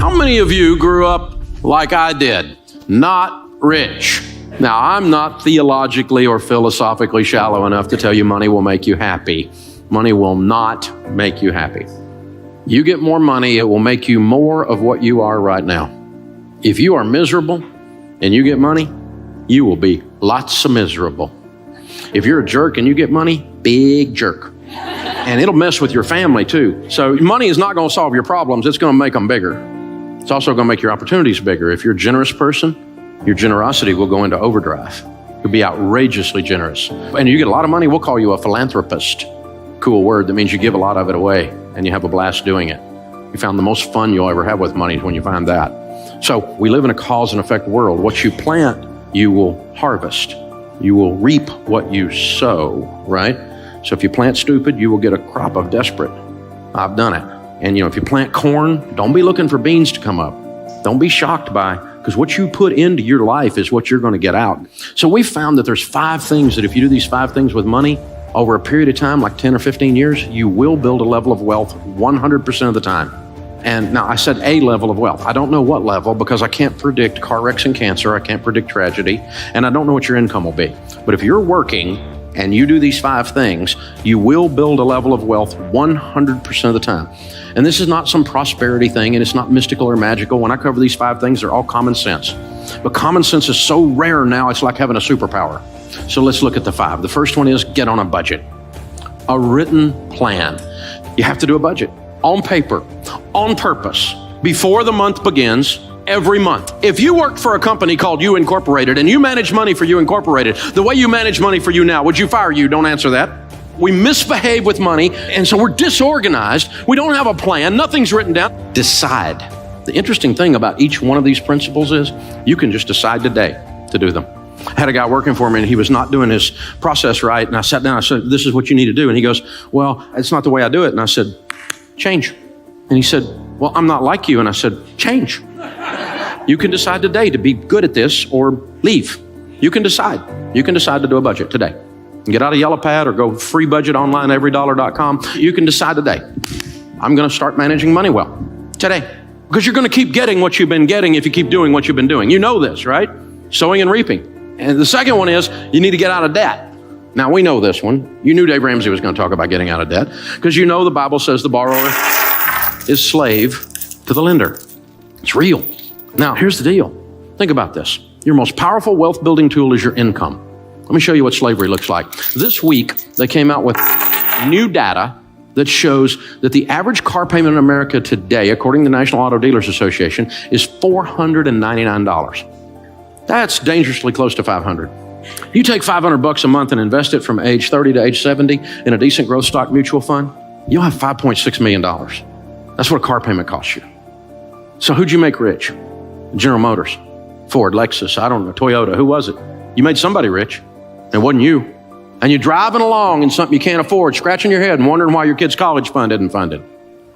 How many of you grew up like I did? Not rich. Now, I'm not theologically or philosophically shallow enough to tell you money will make you happy. Money will not make you happy. You get more money, it will make you more of what you are right now. If you are miserable and you get money, you will be lots of miserable. If you're a jerk and you get money, big jerk. And it'll mess with your family too. So money is not going to solve your problems. It's going to make them bigger. It's also going to make your opportunities bigger. If you're a generous person, your generosity will go into overdrive. You'll be outrageously generous. And you get a lot of money, we'll call you a philanthropist. Cool word that means you give a lot of it away and you have a blast doing it. You found the most fun you'll ever have with money when you find that. So we live in a cause and effect world. What you plant, you will harvest. You will reap what you sow, right? So if you plant stupid, you will get a crop of desperate. I've done it. And if you plant corn, don't be looking for beans to come up. Don't be shocked by, because what you put into your life is what you're going to get out. So we found that there's 5 things that if you do these 5 things with money over a period of time, like 10 or 15 years, you will build a level of wealth 100% of the time. And now I said a level of wealth. I don't know what level because I can't predict car wrecks and cancer. I can't predict tragedy. And I don't know what your income will be. But if you're working and you do these 5 things, you will build a level of wealth 100% of the time. And this is not some prosperity thing, and it's not mystical or magical. When I cover these 5 things, they're all common sense. But common sense is so rare now, it's like having a superpower. So let's look at the 5. The first one is get on a budget. A written plan. You have to do a budget on paper, on purpose, before the month begins. Every month. If you worked for a company called You Incorporated and you manage money for You Incorporated, the way you manage money for you now, would you fire you? Don't answer that. We misbehave with money, and so we're disorganized. We don't have a plan. Nothing's written down. Decide. The interesting thing about each one of these principles is you can just decide today to do them. I had a guy working for me, and he was not doing his process right, and I sat down, I said, this is what you need to do. And he goes, well, it's not the way I do it. And I said, change. And he said, well, I'm not like you. And I said, change. You can decide today to be good at this or leave. You can decide. You can decide to do a budget today. Get out a yellow pad or go free budget online, everydollar.com. You can decide today. I'm going to start managing money well today, because you're going to keep getting what you've been getting if you keep doing what you've been doing. You know this, right? Sowing and reaping. And the second one is you need to get out of debt. Now we know this one. You knew Dave Ramsey was going to talk about getting out of debt because you know the Bible says the borrower is slave to the lender. It's real. Now, here's the deal. Think about this. Your most powerful wealth building tool is your income. Let me show you what slavery looks like. This week, they came out with new data that shows that the average car payment in America today, according to the National Auto Dealers Association, is $499. That's dangerously close to $500. You take $500 a month and invest it from age 30 to age 70 in a decent growth stock mutual fund, you'll have $5.6 million. That's what a car payment costs you. So who'd you make rich? General Motors, Ford, Lexus, I don't know, Toyota, who was it? You made somebody rich. It wasn't you. And you're driving along in something you can't afford, scratching your head and wondering why your kid's college fund isn't funded.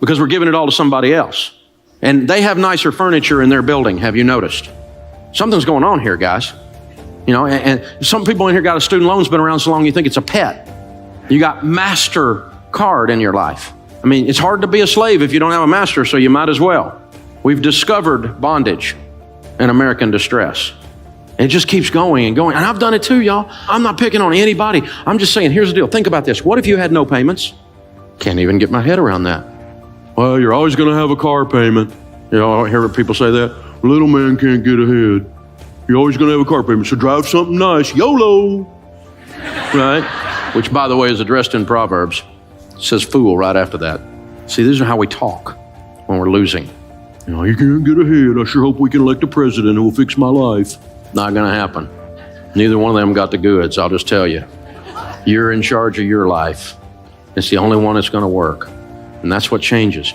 Because we're giving it all to somebody else. And they have nicer furniture in their building, have you noticed? Something's going on here, guys. And some people in here got a student loan's been around so long you think it's a pet. You got MasterCard in your life. I mean, it's hard to be a slave if you don't have a master, so you might as well. We've discovered bondage and American distress. It just keeps going and going. And I've done it too, y'all. I'm not picking on anybody. I'm just saying, here's the deal. Think about this. What if you had no payments? Can't even get my head around that. Well, you're always going to have a car payment. I hear people say that. Little man can't get ahead. You're always going to have a car payment, so drive something nice. YOLO. Right? Which, by the way, is addressed in Proverbs. It says fool right after that. See, these are how we talk when we're losing. You can't get ahead. I sure hope we can elect a president who will fix my life. Not going to happen. Neither one of them got the goods, I'll just tell you. You're in charge of your life. It's the only one that's going to work. And that's what changes.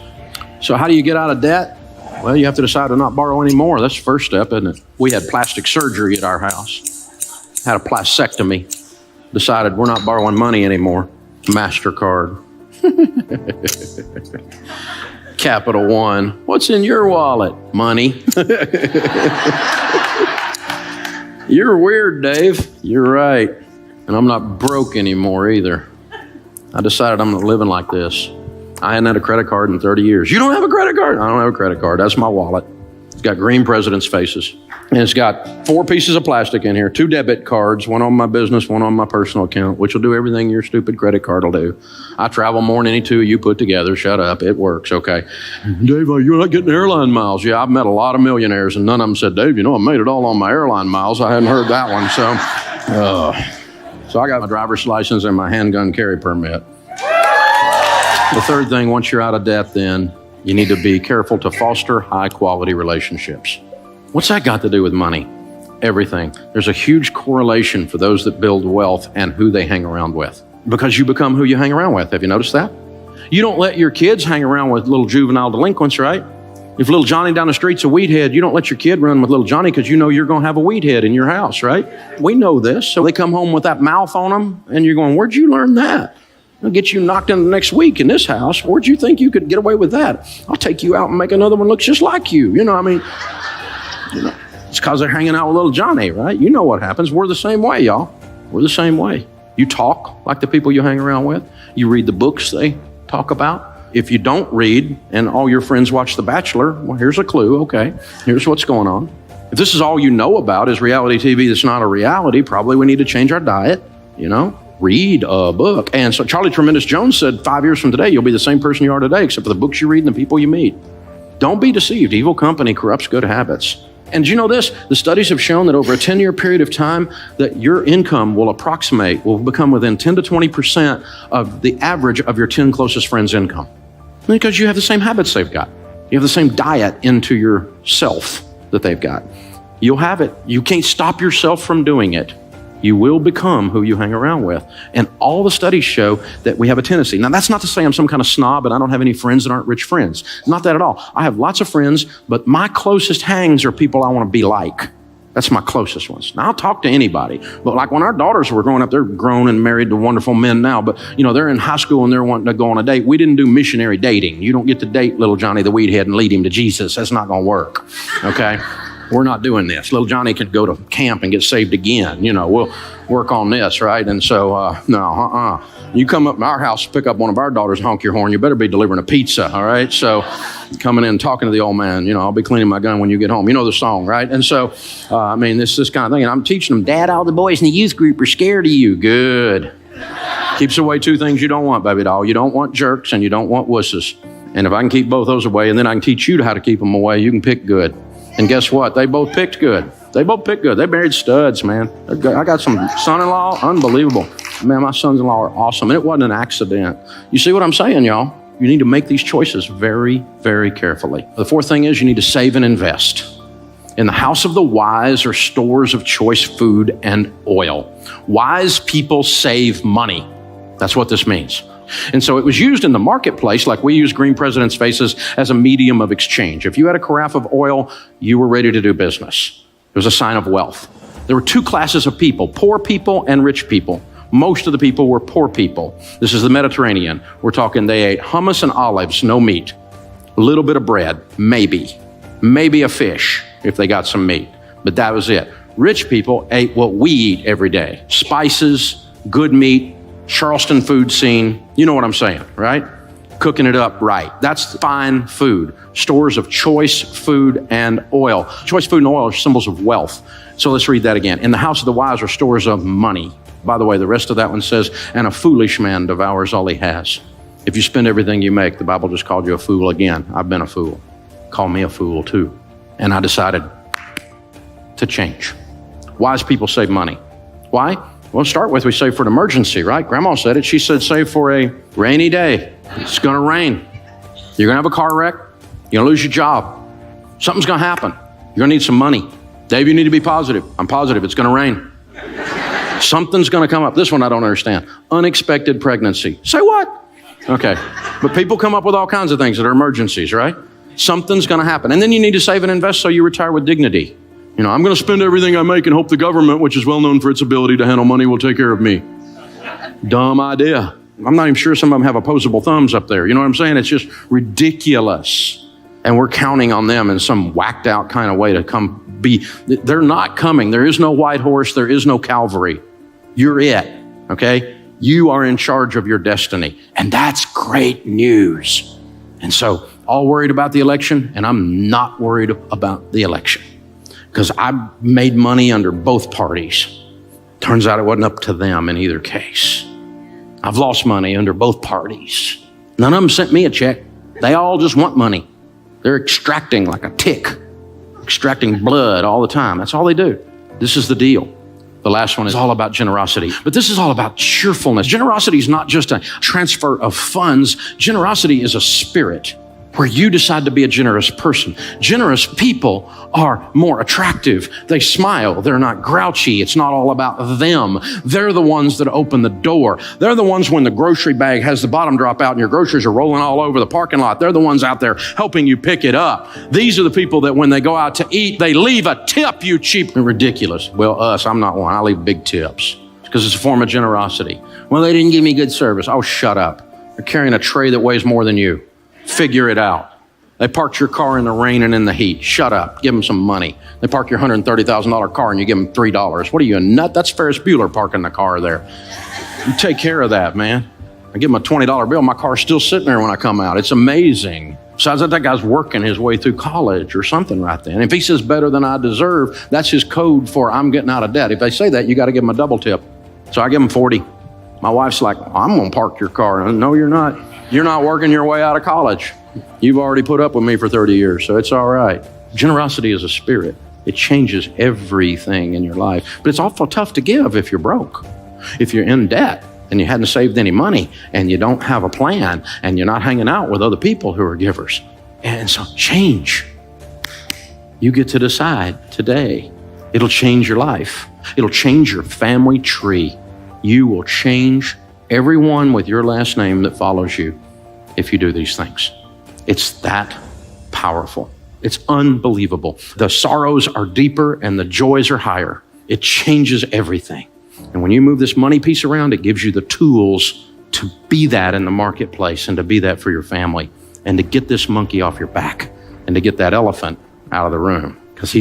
So how do you get out of debt? Well, you have to decide to not borrow anymore. That's the first step, isn't it? We had plastic surgery at our house. Had a plastectomy. Decided we're not borrowing money anymore. MasterCard. Capital One. What's in your wallet? Money. You're weird, Dave. You're right. And I'm not broke anymore either. I decided I'm not living like this. I hadn't had a credit card in 30 years. You don't have a credit card? I don't have a credit card. That's my wallet. It's got green presidents' faces. And it's got 4 pieces of plastic in here, 2 debit cards, one on my business, one on my personal account, which will do everything your stupid credit card will do. I travel more than any 2 you put together. Shut up. It works. Okay. Dave, you're not getting airline miles. Yeah, I've met a lot of millionaires, and none of them said, Dave, I made it all on my airline miles. I hadn't heard that one. So I got my driver's license and my handgun carry permit. The third thing, once you're out of debt, then you need to be careful to foster high-quality relationships. What's that got to do with money? Everything. There's a huge correlation for those that build wealth and who they hang around with, because you become who you hang around with. Have you noticed that? You don't let your kids hang around with little juvenile delinquents, right? If little Johnny down the street's a weed head, you don't let your kid run with little Johnny because you know you're going to have a weed head in your house, right? We know this. So they come home with that mouth on them, and you're going, where'd you learn that? I'll get you knocked in the next week in this house. Where'd you think you could get away with that? I'll take you out and make another one look just like you. It's because they're hanging out with little Johnny, right? You know what happens. We're the same way, y'all. We're the same way. You talk like the people you hang around with. You read the books they talk about. If you don't read and all your friends watch The Bachelor, well, here's a clue. Okay, here's what's going on. If this is all you know about is reality TV that's not a reality, probably we need to change our diet, read a book. And so Charlie Tremendous Jones said 5 years from today, you'll be the same person you are today, except for the books you read and the people you meet. Don't be deceived. Evil company corrupts good habits. And do you know this? The studies have shown that over a 10-year period of time that your income will become within 10 to 20% of the average of your 10 closest friends' income. Because you have the same habits they've got. You have the same diet into yourself that they've got. You'll have it. You can't stop yourself from doing it. You will become who you hang around with. And all the studies show that we have a tendency. Now, that's not to say I'm some kind of snob and I don't have any friends that aren't rich friends. Not that at all. I have lots of friends, but my closest hangs are people I want to be like. That's my closest ones. Now, I'll talk to anybody. But like when our daughters were growing up, they're grown and married to wonderful men now. But, they're in high school and they're wanting to go on a date. We didn't do missionary dating. You don't get to date little Johnny the weed head and lead him to Jesus. That's not going to work, okay? We're not doing this. Little Johnny could go to camp and get saved again. We'll work on this, right? And so, You come up to our house, pick up one of our daughters, honk your horn, you better be delivering a pizza, all right? So coming in, talking to the old man, I'll be cleaning my gun when you get home. You know the song, right? And so, this kind of thing. And I'm teaching them, Dad, all the boys in the youth group are scared of you. Good. Keeps away 2 things you don't want, baby doll. You don't want jerks and you don't want wusses. And if I can keep both those away, and then I can teach you how to keep them away, you can pick good. And guess what? They both picked good. They married studs, man. I got some son-in-law, unbelievable. Man, my sons-in-law are awesome. And it wasn't an accident. You see what I'm saying, y'all? You need to make these choices very, very carefully. The 4th thing is you need to save and invest. In the house of the wise are stores of choice food and oil. Wise people save money. That's what this means. And so it was used in the marketplace, like we use green presidents' faces, as a medium of exchange. If you had a carafe of oil, you were ready to do business. It was a sign of wealth. There were 2 classes of people, poor people and rich people. Most of the people were poor people. This is the Mediterranean. We're talking they ate hummus and olives, no meat. A little bit of bread, maybe a fish if they got some meat, but that was it. Rich people ate what we eat every day. Spices, good meat, Charleston food scene. You know what I'm saying, right? Cooking it up right. That's fine food. Stores of choice food and oil. Choice food and oil are symbols of wealth. So let's read that again. In the house of the wise are stores of money. By the way, the rest of that one says, and a foolish man devours all he has. If you spend everything you make, the Bible just called you a fool again. I've been a fool. Call me a fool too. And I decided to change. Wise people save money. Why? Well, to start with, we save for an emergency, right? Grandma said it. She said save for a rainy day. It's going to rain. You're going to have a car wreck. You're going to lose your job. Something's going to happen. You're going to need some money. Dave, you need to be positive. I'm positive. It's going to rain. Something's going to come up. This one I don't understand. Unexpected pregnancy. Say what? Okay. But people come up with all kinds of things that are emergencies, right? Something's going to happen. And then you need to save and invest so you retire with dignity. I'm going to spend everything I make and hope the government, which is well known for its ability to handle money, will take care of me. Dumb idea. I'm not even sure some of them have opposable thumbs up there. You know what I'm saying? It's just ridiculous. And we're counting on them in some whacked out kind of way to come be. They're not coming. There is no white horse. There is no Calvary. You're it. Okay? You are in charge of your destiny. And that's great news. And so, all worried about the election, and I'm not worried about the election because I've made money under both parties. Turns out it wasn't up to them in either case. I've lost money under both parties. None of them sent me a check. They all just want money. They're extracting like a tick, extracting blood all the time. That's all they do. This is the deal. The last one is all about generosity, but this is all about cheerfulness. Generosity is not just a transfer of funds. Generosity is a spirit where you decide to be a generous person. Generous people are more attractive. They smile. They're not grouchy. It's not all about them. They're the ones that open the door. They're the ones when the grocery bag has the bottom drop out and your groceries are rolling all over the parking lot. They're the ones out there helping you pick it up. These are the people that when they go out to eat, they leave a tip, you cheap and ridiculous. Well, I'm not one. I leave big tips because it's a form of generosity. Well, they didn't give me good service. Oh, shut up. They're carrying a tray that weighs more than you. Figure it out. They parked your car in the rain and in the heat. Shut up. Give them some money. They park your $130,000 car and you give them $3. What are you, a nut? That's Ferris Bueller parking the car there. You take care of that, man. I give them a $20 bill. My car's still sitting there when I come out. It's amazing. Besides that guy's working his way through college or something right then. If he says better than I deserve, that's his code for I'm getting out of debt. If they say that, you got to give them a double tip. So I give them 40. My wife's like, I'm going to park your car. No, you're not. You're not working your way out of college. You've already put up with me for 30 years, so it's all right. Generosity is a spirit. It changes everything in your life. But it's awful tough to give if you're broke. If you're in debt and you hadn't saved any money and you don't have a plan and you're not hanging out with other people who are givers. And so change. You get to decide today. It'll change your life. It'll change your family tree. You will change everyone with your last name that follows you if you do these things. It's that powerful. It's unbelievable. The sorrows are deeper and the joys are higher. It changes everything. And when you move this money piece around, it gives you the tools to be that in the marketplace and to be that for your family and to get this monkey off your back and to get that elephant out of the room.